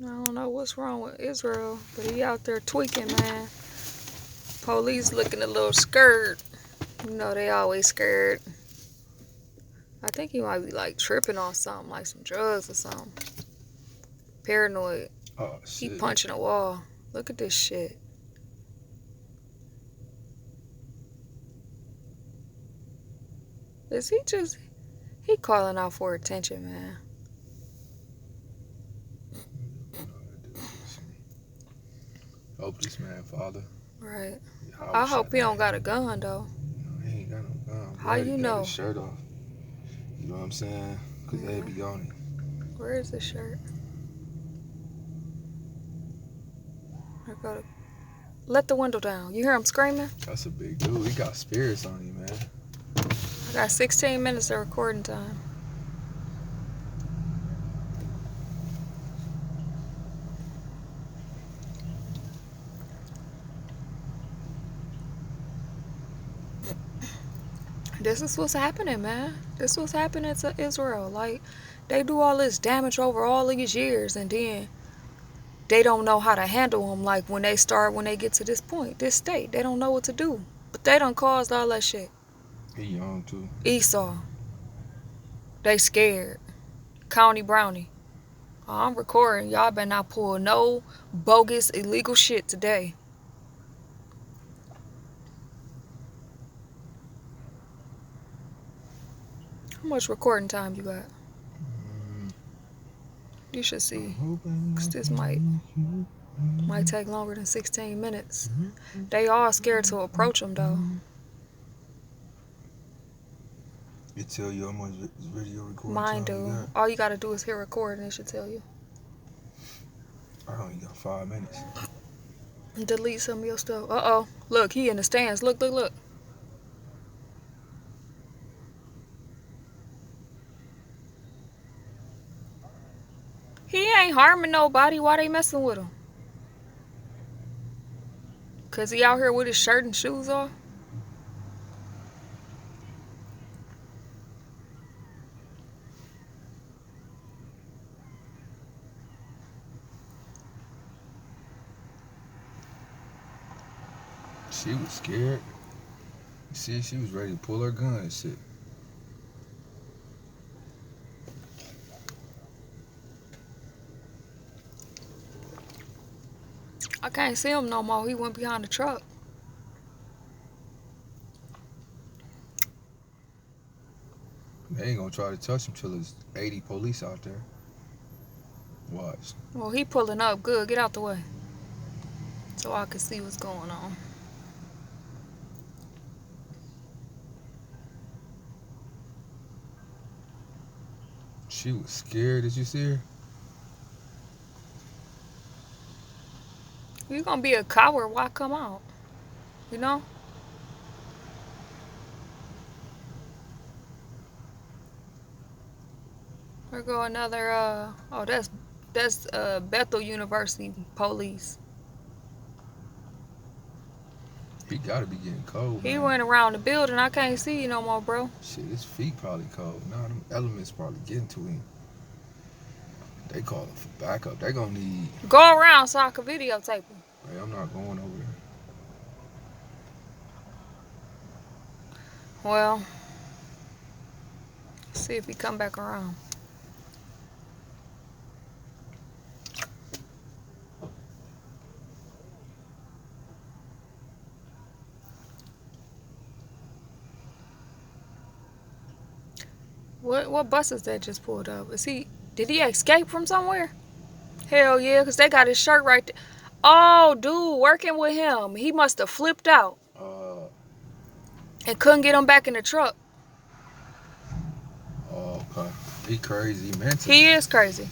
I don't know what's wrong with Israel, but he out there tweaking, man. Police looking a little scared. You know, they always scared. I think he might be like tripping on something, like some drugs or something. Paranoid. Oh, shit. He punching a wall. Look at this shit. Is he calling out for attention, man. Hope this man, father. Right. I hope he don't got a gun, though. No, he ain't got no gun. How you know? Got his shirt off. You know what I'm saying? Because they be on it. Where is the shirt? I gotta let the window down. You hear him screaming? That's a big dude. He got spirits on him, man. I got 16 minutes of recording time. This is what's happening, man. This is what's happening to Israel. Like, they do all this damage over all these years, and then they don't know how to handle them. Like, when they get to this point, this state, they don't know what to do. But they done caused all that shit. He young, too. Esau. They scared. County Brownie. I'm recording. Y'all better not pull no bogus, illegal shit today. How much recording time you got? You should see. Cause this might take longer than 16 minutes. They all scared to approach them, though. It tell you how much video recording Mine time do. All you gotta do is hit record and it should tell you. I only got 5 minutes. Delete some of your stuff. Uh-oh. Look, he in the stands. Look, look, look. He ain't harming nobody. Why they messing with him? Cause he out here with his shirt and shoes off? She was scared. You see, she was ready to pull her gun and shit. I can't see him no more. He went behind the truck. They ain't gonna try to touch him till there's 80 police out there. Watch. Well, he pulling up. Good. Get out the way. So I can see what's going on. She was scared. Did you see her? You gonna be a coward, why come out? You know? There go another, oh, that's Bethel University police. He gotta be getting cold, man. He went around the building. I can't see you no more, bro. Shit, his feet probably cold. Nah, them elements probably getting to him. They calling for backup. They gonna need... Go around so I can videotape him. Hey, I'm not going over there. Well, see if he come back around. What bus is that just pulled up? Did he escape from somewhere? Hell yeah, because they got his shirt right there. Oh, dude, working with him. He must have flipped out. And couldn't get him back in the truck. Oh, okay. He crazy, mentally. He is crazy.